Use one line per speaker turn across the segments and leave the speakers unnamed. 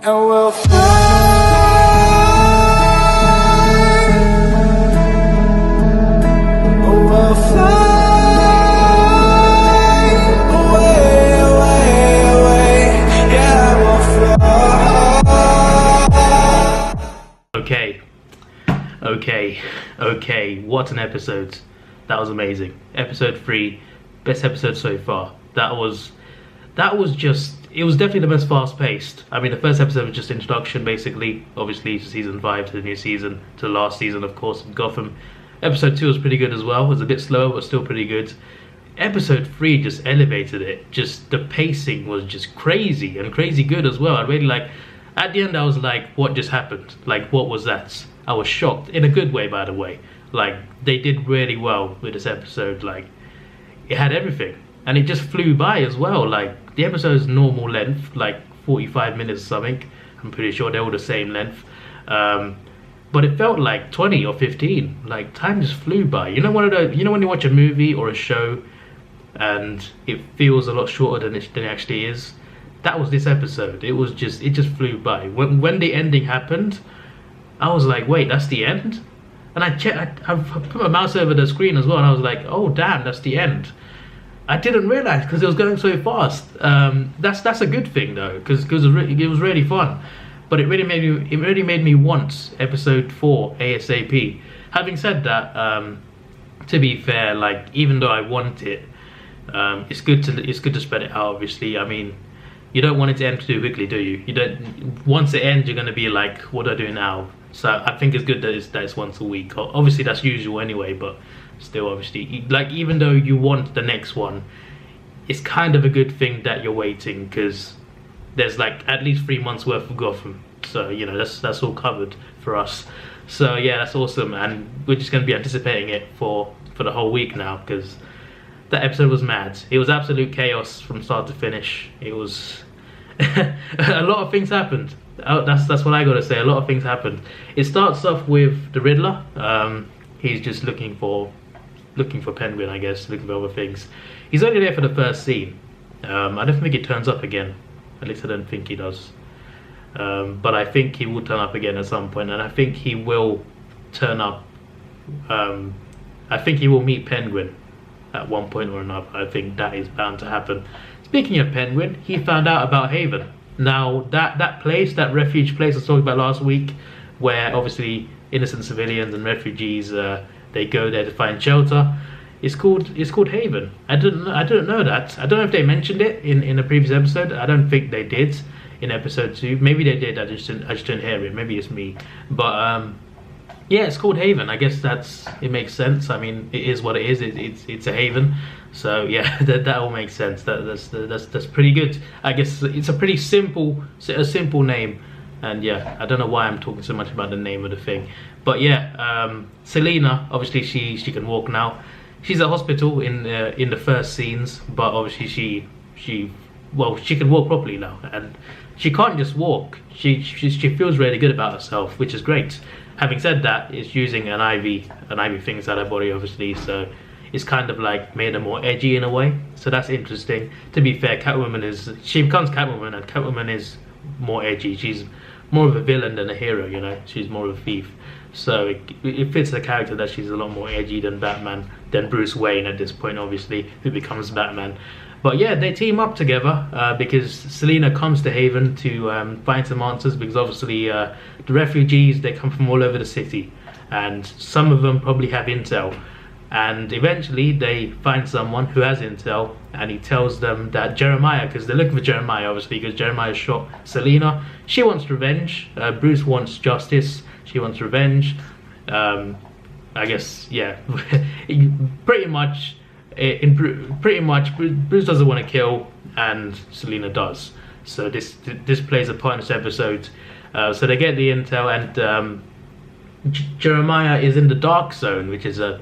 And we'll fly, we'll fly away, away, away. Yeah, we'll fly.
Okay, what an episode. That was amazing. Episode 3, best episode so far. That was just, it was definitely the most fast-paced. I mean, the first episode was just introduction, basically. Obviously, season 5 to the new season, to the last season, of course, of Gotham. Episode 2 was pretty good as well. It was a bit slower, but still pretty good. Episode 3 just elevated it. Just the pacing was just crazy, and crazy good as well. I really like. At the end, I was like, what just happened? Like, what was that? I was shocked, in a good way, by the way. Like, they did really well with this episode. Like, it had everything. And it just flew by as well. Like, the episode's normal length, like 45 minutes or something. I'm pretty sure they're all the same length. But it felt like 20 or 15. Like, time just flew by. You know, when you watch a movie or a show and it feels a lot shorter than it actually is? That was this episode. It just flew by. When the ending happened, I was like, wait, that's the end? And I put my mouse over the screen as well, and I was like, oh damn, that's the end. I didn't realize because it was going so fast. That's a good thing though, because it was really fun. But it really made me want episode 4 ASAP. Having said that, to be fair, like, even though I want it, it's good to spread it out. Obviously, I mean, you don't want it to end too quickly, do you? You don't. Once it ends, you're gonna be like, what do I do now? So I think it's good that it's once a week. Obviously, that's usual anyway, but still, obviously, like, even though you want the next one, it's kind of a good thing that you're waiting, because there's like at least 3 months worth of Gotham. So, you know, that's all covered for us. So yeah, that's awesome, and we're just gonna be anticipating it for the whole week now, because that episode was mad. It was absolute chaos from start to finish. It was a lot of things happened. That's what I gotta say. A lot of things happened. It starts off with the Riddler. He's just looking for Penguin, I guess, looking for other things. He's only there for the first scene. I don't think he turns up again. At least I don't think he does. But I think he will turn up again at some point, and I think he will turn up. I think he will meet Penguin at one point or another. I think that is bound to happen. Speaking of Penguin, he found out about Haven. Now, that place, that refuge place I was talking about last week, where obviously innocent civilians and refugees, they go there to find shelter, it's called Haven. I didn't know that. I don't know if they mentioned it in a previous episode. I don't think they did in episode 2. Maybe they did. I just didn't hear it. Maybe it's me. But yeah, it's called Haven. I guess it makes sense. I mean, it is what it is. It's a haven. So yeah, that all makes sense. That's pretty good. I guess it's a pretty simple name. And yeah, I don't know why I'm talking so much about the name of the thing. But yeah, Selena, obviously she can walk now. She's at hospital in the first scenes, but obviously she can walk properly now, and she can't just walk. She feels really good about herself, which is great. Having said that, it's using an IV thing inside her body, obviously, so it's kind of like made her more edgy in a way. So that's interesting. To be fair, she becomes Catwoman, and Catwoman is more edgy. She's more of a villain than a hero, you know. She's more of a thief. So it fits the character that she's a lot more edgy than Batman, than Bruce Wayne at this point, obviously, who becomes Batman. But yeah, they team up together because Selena comes to Haven to find some answers, because obviously the refugees, they come from all over the city, and some of them probably have intel. And eventually they find someone who has intel, and he tells them that Jeremiah, because they're looking for Jeremiah, obviously, because Jeremiah shot Selena. She wants revenge. Bruce wants justice. She wants revenge. I guess, yeah. pretty much, Bruce doesn't want to kill, and Selena does. So this plays a part in this episode. So they get the intel, and Jeremiah is in the dark zone, which is a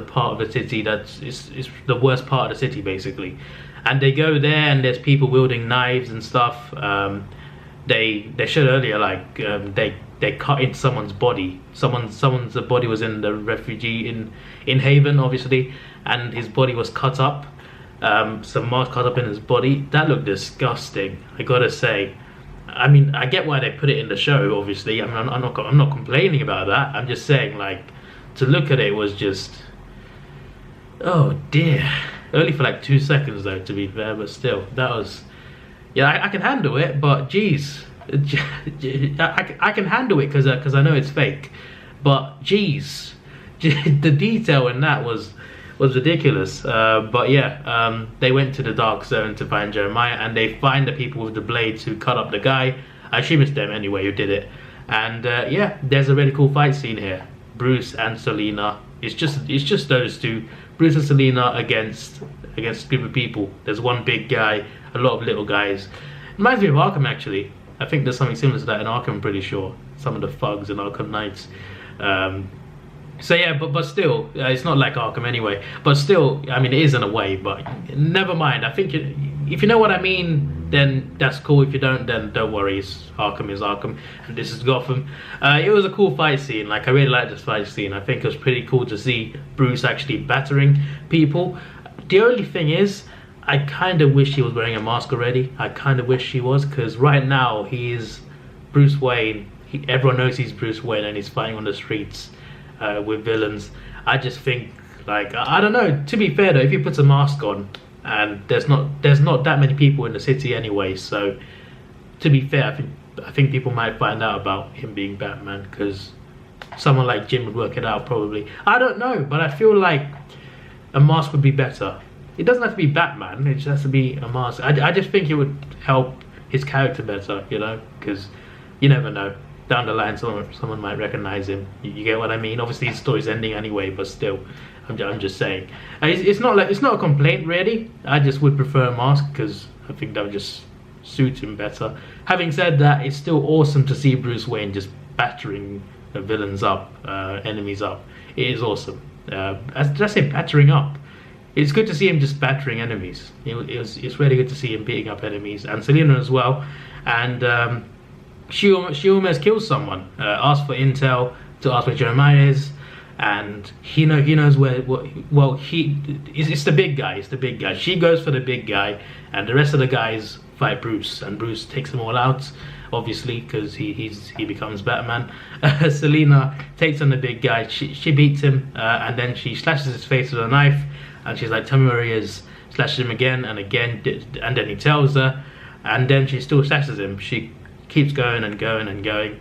part of the city that's is the worst part of the city, basically. And they go there, and there's people wielding knives and stuff. They showed earlier, like, they cut into someone's body. Someone's body was in the refugee in Haven, obviously, and his body was cut up. Some marks cut up in his body. That looked disgusting, I gotta say. I mean, I get why they put it in the show. Obviously, I mean, I'm not complaining about that. I'm just saying, like, to look at it was just, oh dear. Only for like 2 seconds though, to be fair, but still, that was, yeah, I can handle it, but geez, I can handle it because I know it's fake, but geez, the detail in that was ridiculous. But yeah, they went to the dark zone to find Jeremiah, and they find the people with the blades who cut up the guy. I assume it's them anyway who did it. And yeah, there's a really cool fight scene here. Bruce and Selina. It's just those two. Bruce and Selina against a group of people. There's one big guy, a lot of little guys. Reminds me of Arkham actually. I think there's something similar to that in Arkham, I'm pretty sure. Some of the thugs in Arkham Knights. So yeah, but still, it's not like Arkham anyway. But still, I mean, it is in a way, but never mind. I think if you know what I mean, then that's cool. If you don't, then don't worry. Arkham is Arkham, and this is Gotham. It was a cool fight scene. Like, I really liked this fight scene. I think it was pretty cool to see Bruce actually battering people. The only thing is, I kind of wish he was wearing a mask already. I kind of wish he was, because right now he is Bruce Wayne. Everyone knows he's Bruce Wayne, and he's fighting on the streets with villains. I just think, like, I don't know. To be fair though, if he puts a mask on, and there's not that many people in the city anyway, so to be fair, I think people might find out about him being Batman, because someone like Jim would work it out probably. I don't know, but I feel like a mask would be better. It doesn't have to be Batman, it just has to be a mask. I just think it would help his character better, you know, because you never know. Down the line, someone might recognize him. You get what I mean? Obviously, his story's ending anyway, but still, I'm just saying. It's not a complaint really. I just would prefer a mask because I think that would just suit him better. Having said that, it's still awesome to see Bruce Wayne just battering villains up, enemies up. It is awesome. Did I say battering up? It's good to see him just battering enemies. It's really good to see him beating up enemies, and Selina as well. And she almost kills someone. Asked for intel to ask where Jeremiah is, and he knows where. Well, it's the big guy. It's the big guy. She goes for the big guy, and the rest of the guys fight Bruce, and Bruce takes them all out. Obviously, because he becomes Batman. Selina takes on the big guy. She beats him, and then she slashes his face with a knife, and she's like, "Tell me where he is." Slashes him again and again, and then he tells her, and then she still slashes him. She keeps going and going and going,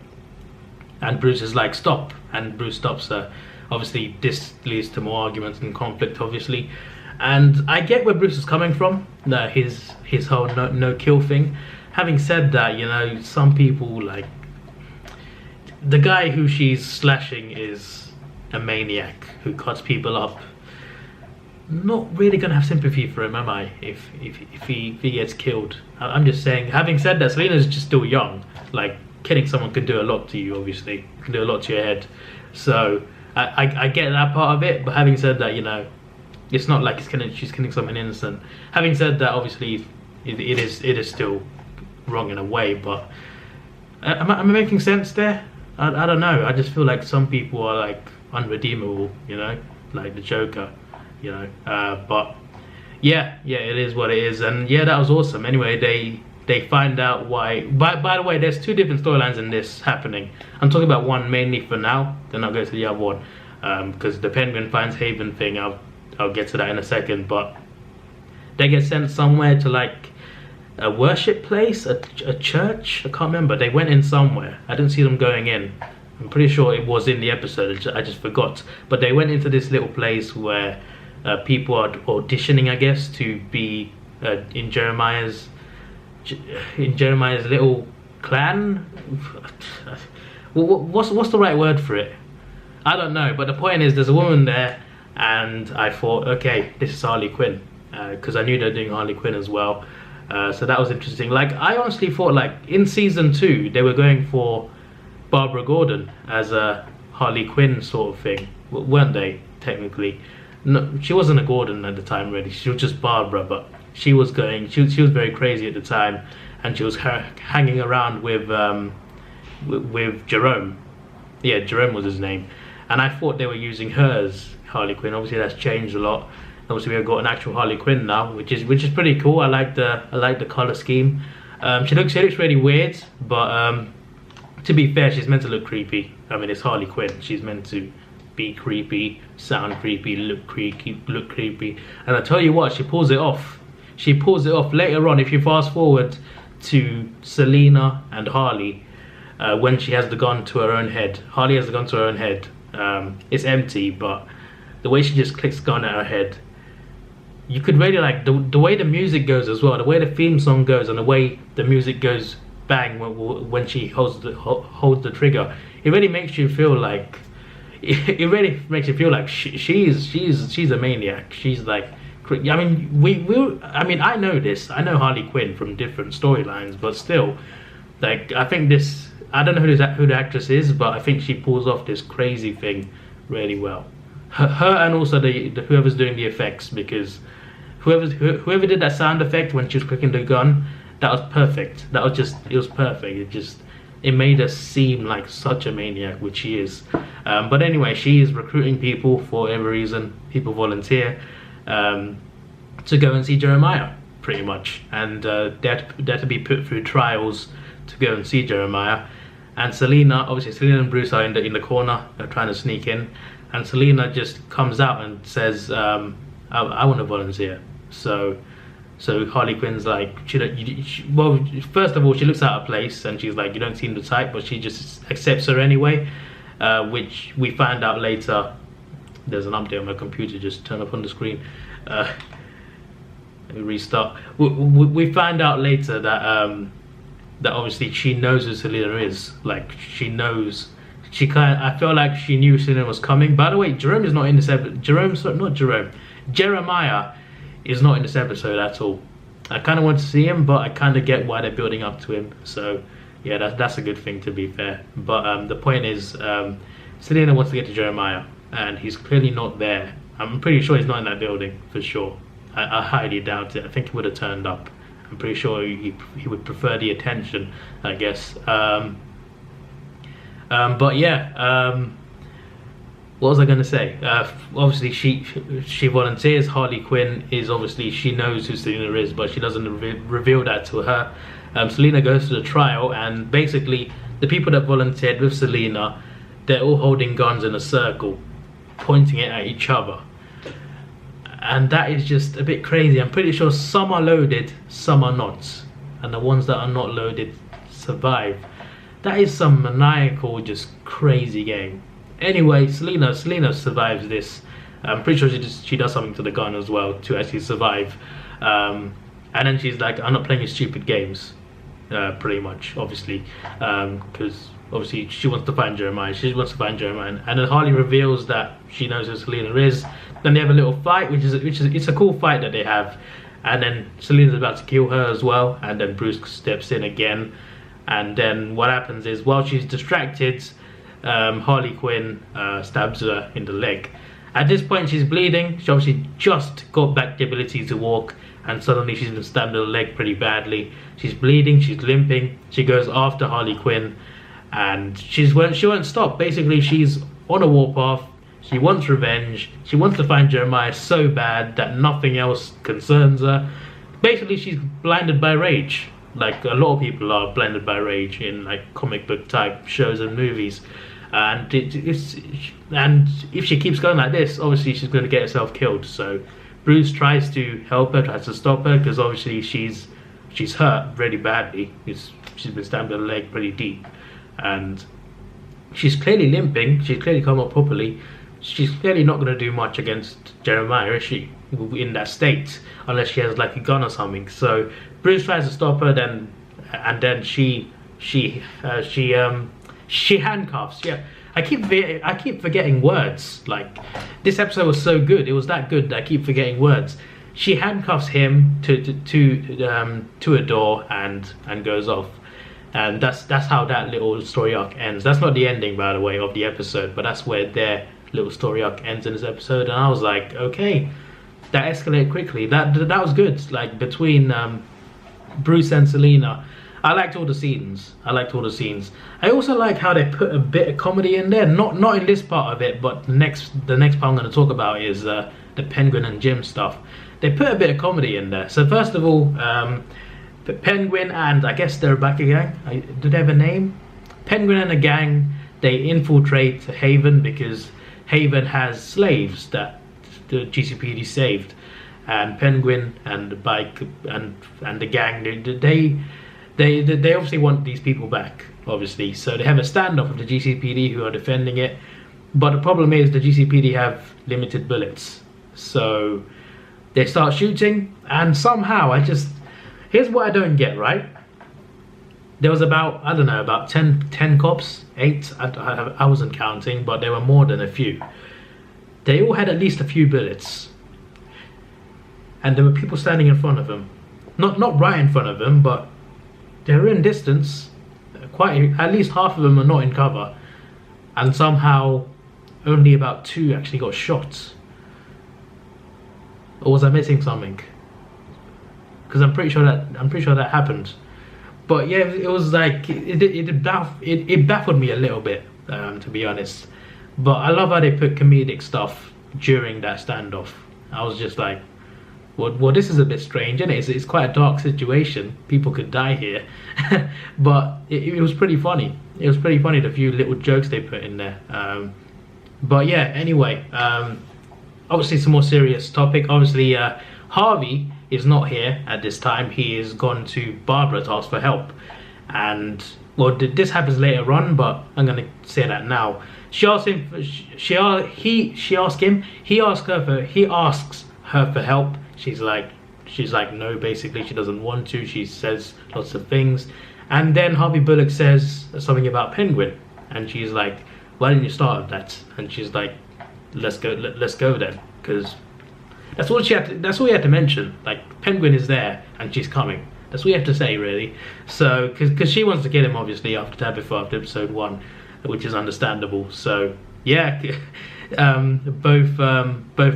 and Bruce is like, "Stop," and Bruce stops her. Obviously, this leads to more arguments and conflict, obviously, and I get where Bruce is coming from. His whole no kill thing. Having said that, you know, some people, like, the guy who she's slashing is a maniac who cuts people up. Not really gonna have sympathy for him, am I? If he gets killed. I'm just saying. Having said that, Selina's just still young. Like, killing someone can do a lot to you. Obviously, it can do a lot to your head. So I get that part of it. But having said that, you know, it's not like she's killing someone innocent. Having said that, obviously, it is still wrong in a way. But am I making sense there? I don't know. I just feel like some people are like unredeemable. You know, like the Joker. You know, but yeah, it is what it is, and yeah, that was awesome. Anyway, they find out why. By the way, there's two different storylines in this happening. I'm talking about one mainly for now, then I'll go to the other one, because the Penguin finds Haven thing, I'll get to that in a second. But they get sent somewhere to like a worship place, a church. I can't remember. They went in somewhere. I didn't see them going in. I'm pretty sure it was in the episode. I just forgot. But they went into this little place where people are auditioning, I guess, to be in Jeremiah's little clan. What's the right word for it? I don't know. But the point is, there's a woman there, and I thought, okay, this is Harley Quinn, because I knew they're doing Harley Quinn as well. So that was interesting. Like, I honestly thought, like, in season 2 they were going for Barbara Gordon as a Harley Quinn sort of thing, weren't they? Technically. No, she wasn't a Gordon at the time, really. She was just Barbara, but she was very crazy at the time, and she was hanging around with Jerome. Yeah, Jerome was his name, and I thought they were using her as Harley Quinn. Obviously, that's changed a lot. Obviously, we've got an actual Harley Quinn now, which is pretty cool. I like the color scheme. She looks really weird, but to be fair, she's meant to look creepy. I mean, it's Harley Quinn. She's meant to be creepy, sound creepy, look creepy. And I tell you what, she pulls it off. She pulls it off later on. If you fast forward to Selena and Harley, when she has the gun to her own head. Harley has the gun to her own head. It's empty, but the way she just clicks the gun at her head, you could really like the way the music goes as well, the way the theme song goes, and the way the music goes bang when she holds the trigger. It really makes you feel like she's a maniac. She's like, I mean, I know this. I know Harley Quinn from different storylines, but still, like, I think this. I don't know who the actress is, but I think she pulls off this crazy thing really well. Her and also the whoever's doing the effects, because whoever did that sound effect when she was clicking the gun, that was perfect. It was perfect. It made her seem like such a maniac, which she is. But anyway, she is recruiting people for every reason. People volunteer to go and see Jeremiah, pretty much, and they're to be put through trials to go and see Jeremiah. And Selena and Bruce are in the corner, they're trying to sneak in, and Selena just comes out and says, I want to volunteer. So Harley Quinn's like, well, first of all, she looks out of place and she's like, you don't seem the type, but she just accepts her anyway, which we find out later. There's an update on my computer, just turn up on the screen. Let me restart. We find out later that that obviously she knows who Selena is. Like, she knows. I felt like she knew Selena was coming. By the way, Jerome is not in this episode. Jeremiah is not in this episode at all. I kind of want to see him, but I kind of get why they're building up to him. So yeah, that's a good thing, to be fair. But the point is, Selena wants to get to Jeremiah, and he's clearly not there. I'm pretty sure he's not in that building for sure. I highly doubt it. I think he would have turned up. I'm pretty sure he would prefer the attention, I guess. But yeah, what was I going to say? Obviously, she volunteers. Harley Quinn is obviously, she knows who Selena is, but she doesn't reveal that to her. Selena goes to the trial, and basically the people that volunteered with Selena, they're all holding guns in a circle, pointing it at each other. And that is just a bit crazy. I'm pretty sure some are loaded, some are not. And the ones that are not loaded survive. That is some maniacal, just crazy game. Anyway, Selena survives this. I'm pretty sure she does something to the gun as well to actually survive. And then she's like, I'm not playing your stupid games. Pretty much, obviously. Because obviously she wants to find Jeremiah. And then Harley reveals that she knows who Selena is. Then they have a little fight, which is it's a cool fight that they have. And then Selena's about to kill her as well. And then Bruce steps in again. And then what happens is, while she's distracted, Harley Quinn stabs her in the leg. At this point, she's bleeding. She obviously just got back the ability to walk, and suddenly she's been stabbed in the leg pretty badly. She's bleeding, she's limping. She goes after Harley Quinn, and she won't stop. Basically, she's on a warpath. She wants revenge. She wants to find Jeremiah so bad that nothing else concerns her. Basically, she's blinded by rage. Like, a lot of people are blinded by rage in like comic book type shows and movies. And if she keeps going like this, obviously she's going to get herself killed. So Bruce tries to help her, tries to stop her, because obviously she's hurt really badly. She's been stabbed in the leg pretty deep, and she's clearly limping. She's clearly come up properly. She's clearly not going to do much against Jeremiah, is she? In that state, unless she has like a gun or something. So Bruce tries to stop her, and then she handcuffs. Yeah, I keep forgetting words. Like, this episode was so good. It was that good that I keep forgetting words. She handcuffs him to a door and goes off. And that's how that little story arc ends. That's not the ending, by the way, of the episode, but that's where their little story arc ends in this episode. And I was like, okay, that escalated quickly. That was good. Like, between Bruce and Selena, I liked all the scenes. I also like how they put a bit of comedy in there. Not in this part of it, but the next part I'm going to talk about is the Penguin and Jim stuff. They put a bit of comedy in there. So first of all, Penguin and I guess they're back again. Do they have a name? Penguin and a gang, they infiltrate Haven because Haven has slaves that the GCPD saved, and Penguin and the bike and the gang, they obviously want these people back, obviously. So they have a standoff with the GCPD who are defending it, but the problem is the GCPD have limited bullets, so they start shooting, and somehow here's what I don't get, right? There was about, I don't know, about 10 cops, 8, I wasn't counting, but there were more than a few. They all had at least a few bullets. And there were people standing in front of them. Not right in front of them, but they were in distance. At least half of them are not in cover. And somehow only about 2 actually got shot. Or was I missing something? Because I'm pretty sure that happened. But yeah, it was like it baffled me a little bit, to be honest. But I love how they put comedic stuff during that standoff. I was just like, well, this is a bit strange, isn't it? It's quite a dark situation. People could die here, but it was pretty funny. It was pretty funny, the few little jokes they put in there. But yeah, anyway, obviously some more serious topic. Obviously, Harvey is not here at this time. He is gone to Barbara to ask for help, and well, this happens later on, but I'm gonna say that now. She asks him. He asks her for help. She's like no. Basically, she doesn't want to. She says lots of things, and then Harvey Bullock says something about Penguin, and she's like, "Why didn't you start with that?" And she's like, "Let's go then," because that's all he had to mention. Like, Penguin is there and she's coming. That's what you have to say, really. So, because she wants to get him, obviously, after episode 1, which is understandable. So, yeah, both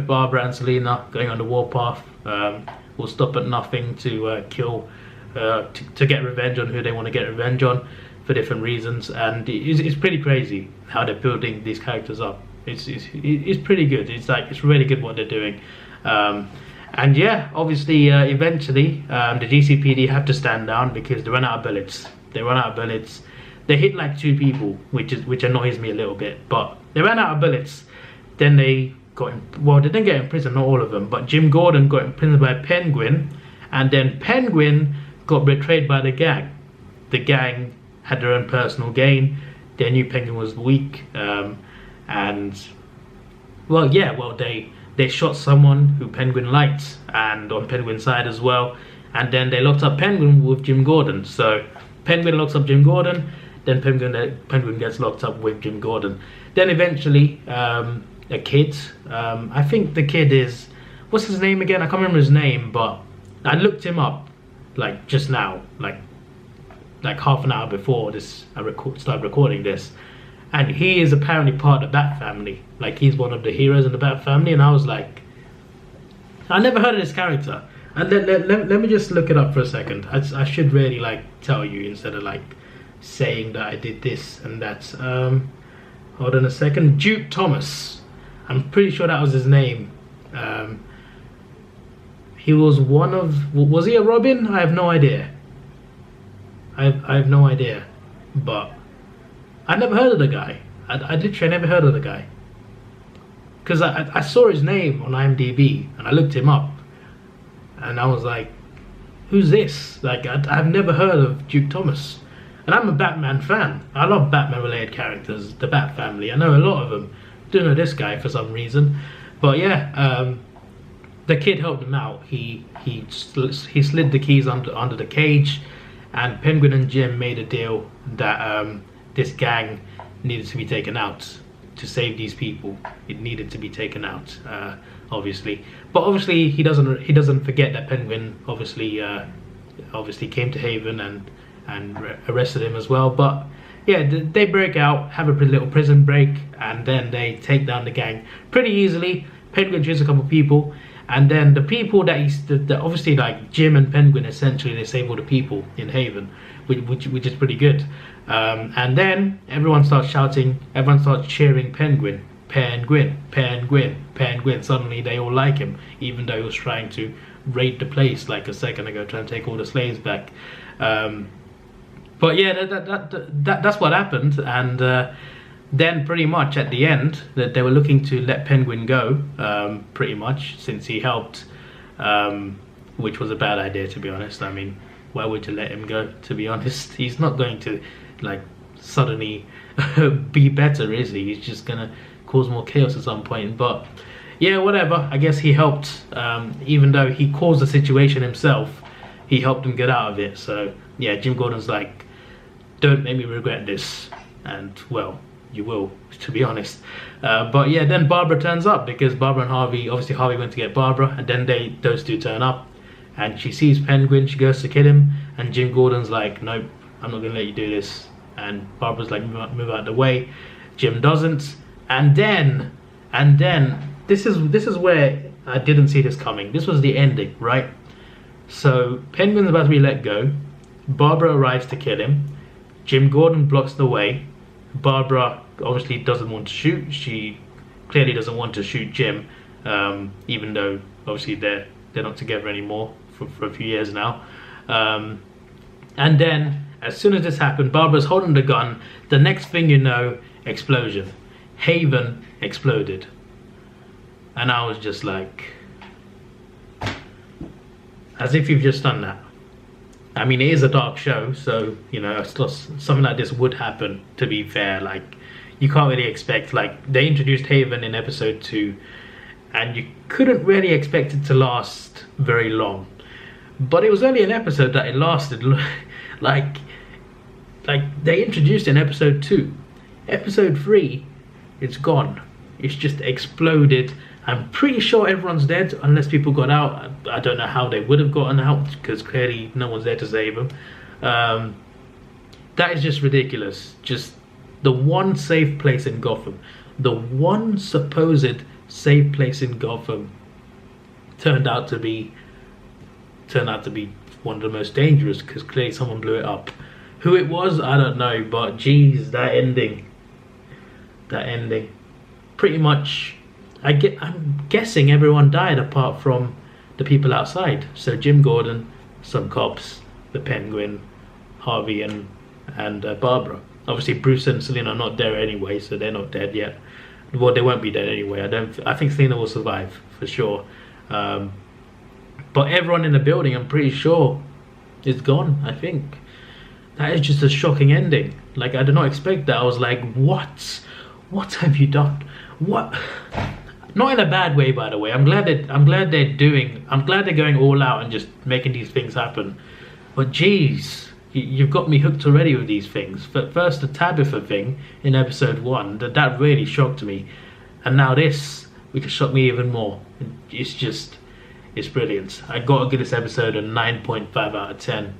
Barbara and Selena going on the warpath will stop at nothing to kill, to get revenge on who they want to get revenge on for different reasons. And it's pretty crazy how they're building these characters up. It's pretty good. It's really good what they're doing. And yeah, obviously, eventually, the GCPD have to stand down because they run out of bullets. They hit like 2 people, which annoys me a little bit. But they ran out of bullets. Then they got they didn't get in prison, not all of them. But Jim Gordon got imprisoned by Penguin, and then Penguin got betrayed by the gang. The gang had their own personal gain. They knew Penguin was weak, they shot someone who Penguin liked, and on Penguin's side as well, and then they locked up Penguin with Jim Gordon. So Penguin locks up Jim Gordon, then Penguin gets locked up with Jim Gordon. Then eventually, a kid, I think the kid is, what's his name again? I can't remember his name, but I looked him up like just now, like half an hour before this. I started recording this. And he is apparently part of the Bat family. Like, he's one of the heroes in the Bat family. And I was like, I never heard of this character. And let me just look it up for a second. I should really, like, tell you instead of, like, saying that I did this and that. Hold on a second. Duke Thomas. I'm pretty sure that was his name. He was was he a Robin? I have no idea. I have no idea. But I never heard of the guy. I literally never heard of the guy. Because I saw his name on IMDb and I looked him up. And I was like, who's this? Like, I've never heard of Duke Thomas. And I'm a Batman fan. I love Batman related characters, the Bat family. I know a lot of them. Don't know this guy for some reason. But yeah, the kid helped him out. He slid the keys under the cage. And Penguin and Jim made a deal that this gang needed to be taken out to save these people. It needed to be taken out, obviously. But obviously he doesn't forget that Penguin obviously came to Haven and arrested him as well. But yeah, they break out, have a little prison break, and then they take down the gang pretty easily. Penguin shoots a couple of people, and then the people that obviously, like Jim and Penguin, essentially they save all the people in Haven, which is pretty good. And then everyone starts shouting, everyone starts cheering Penguin. Penguin, Penguin, Penguin. Suddenly they all like him, even though he was trying to raid the place like a second ago, trying to take all the slaves back. But yeah, that's what happened. And then pretty much at the end, that they were looking to let Penguin go, pretty much, since he helped, which was a bad idea, to be honest. I mean, why would you let him go, to be honest? He's not going to like suddenly be better, is he? He's just gonna cause more chaos at some point. But yeah, whatever, I guess he helped. Even though he caused the situation himself, he helped him get out of it. So yeah, Jim Gordon's like, don't make me regret this. And well, you will, to be honest. But yeah, then Barbara turns up, because Barbara and Harvey, obviously Harvey went to get Barbara, and then those two turn up, and she sees Penguin, she goes to kill him, and Jim Gordon's like, nope, I'm not gonna let you do this. And Barbara's like, move out of the way. Jim doesn't. And then this is where I didn't see this coming. This was the ending, right? So Penguin's about to be let go. Barbara arrives to kill him. Jim Gordon blocks the way. Barbara obviously doesn't want to shoot. She clearly doesn't want to shoot Jim, even though obviously they're not together anymore for a few years now. And then as soon as this happened, Barbara's holding the gun. The next thing you know, explosion. Haven exploded. And I was just like, as if you've just done that. I mean, it is a dark show, so, you know, something like this would happen, to be fair. Like, you can't really expect, like, they introduced Haven in episode 2, and you couldn't really expect it to last very long. But it was only an episode that it lasted. like they introduced it in episode 2. Episode 3, it's gone. It's just exploded. I'm pretty sure everyone's dead, unless people got out. I don't know how they would have gotten out, because clearly no one's there to save them. That is just ridiculous. Just the one safe place in Gotham, the one supposed safe place in Gotham, turned out to be one of the most dangerous, because clearly someone blew it up. Who it was, I don't know, but geez, that ending. Pretty much, I'm guessing everyone died apart from the people outside. So Jim Gordon, some cops, the Penguin, Harvey, and Barbara. Obviously Bruce and Selena are not there anyway, so they're not dead yet. Well, they won't be dead anyway. I think Selena will survive for sure. But everyone in the building, I'm pretty sure, is gone. I think that is just a shocking ending. Like, I did not expect that. I was like, what have you done? What? Not in a bad way, by the way. I'm glad they're going all out and just making these things happen. But geez, you've got me hooked already with these things. First, the Tabitha thing in episode 1, that really shocked me, and now this, which shocked me even more. It's brilliant. I gotta give this episode a 9.5 out of 10,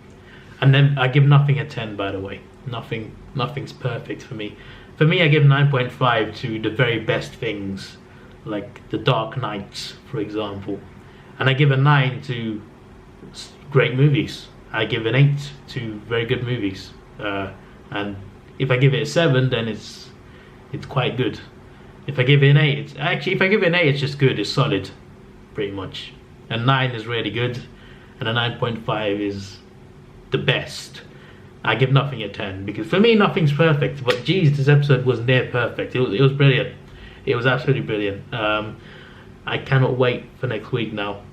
and then I give nothing a 10. By the way, nothing's perfect for me. For me, I give 9.5 to the very best things, like The Dark Knights, for example. And I give a 9 to great movies. I give an 8 to very good movies. And if I give it a 7, then it's quite good. If I give it an 8, it's just good. It's solid, pretty much. And 9 is really good, and a 9.5 is the best. I give nothing a 10, because for me nothing's perfect, but geez, this episode was near perfect. It was brilliant. It was absolutely brilliant. I cannot wait for next week now.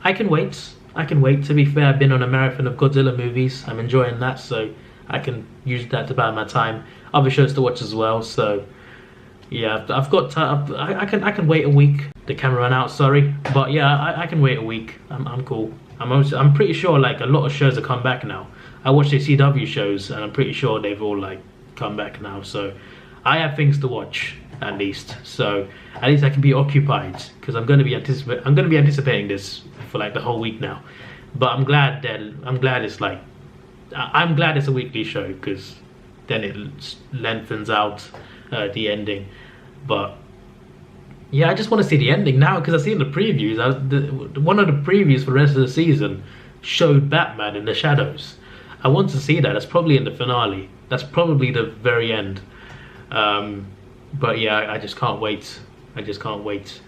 I can wait, to be fair. I've been on a marathon of Godzilla movies. I'm enjoying that, so I can use that to buy my time. Other shows to watch as well, so yeah, I've got time. I can wait a week. The camera ran out, sorry, but yeah, I can wait a week. I'm cool. I'm pretty sure like a lot of shows have come back now. I watched the CW shows, and I'm pretty sure they've all like come back now. So I have things to watch, at least. So at least I can be occupied, because I'm going to be anticipating this for like the whole week now. But I'm glad it's a weekly show, because then it lengthens out the ending. But yeah, I just want to see the ending now, because I've seen the previews. One of the previews for the rest of the season showed Batman in the shadows. I want to see that. That's probably in the finale. That's probably the very end. But yeah, I just can't wait.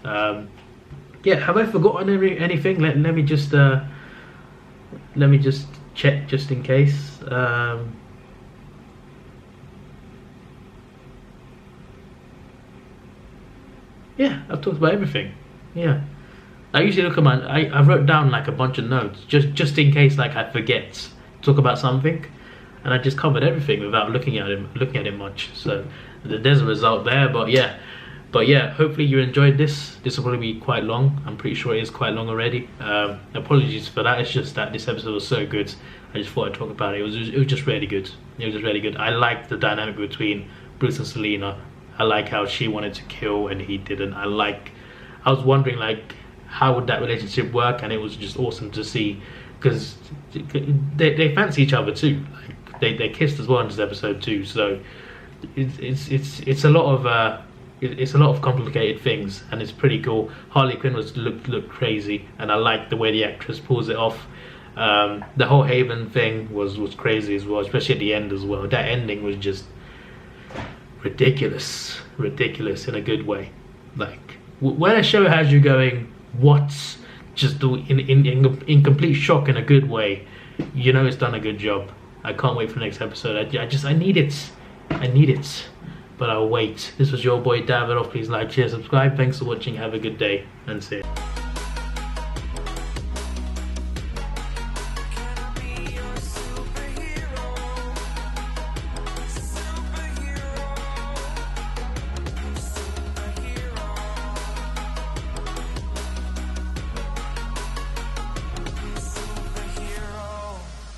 Yeah, yeah, have I forgotten anything? Let me just check just in case. Yeah, I've talked about everything. Yeah, I usually look at I wrote down like a bunch of notes just in case like I forget to talk about something, and I just covered everything without looking at it much. So there's a result there. But yeah, hopefully you enjoyed this. This will probably be quite long. I'm pretty sure it is quite long already. Apologies for that. It's just that this episode was so good. I just thought I'd talk about it. It was just really good. It was just really good. I liked the dynamic between Bruce and Selena. I like how she wanted to kill and he didn't. I was wondering like how would that relationship work, and it was just awesome to see because they fancy each other too. Like they kissed as well in this episode too. So it's a lot of it's a lot of complicated things, and it's pretty cool. Harley Quinn looked crazy, and I like the way the actress pulls it off. The whole Haven thing was crazy as well, especially at the end as well. That ending was just ridiculous in a good way. Like when a show has you going, what's just in complete shock in a good way, you know it's done a good job. I can't wait for the next episode. I need it, but I'll wait. This was your boy Davidoff. Please like, share, subscribe. Thanks for watching. Have a good day, and see you.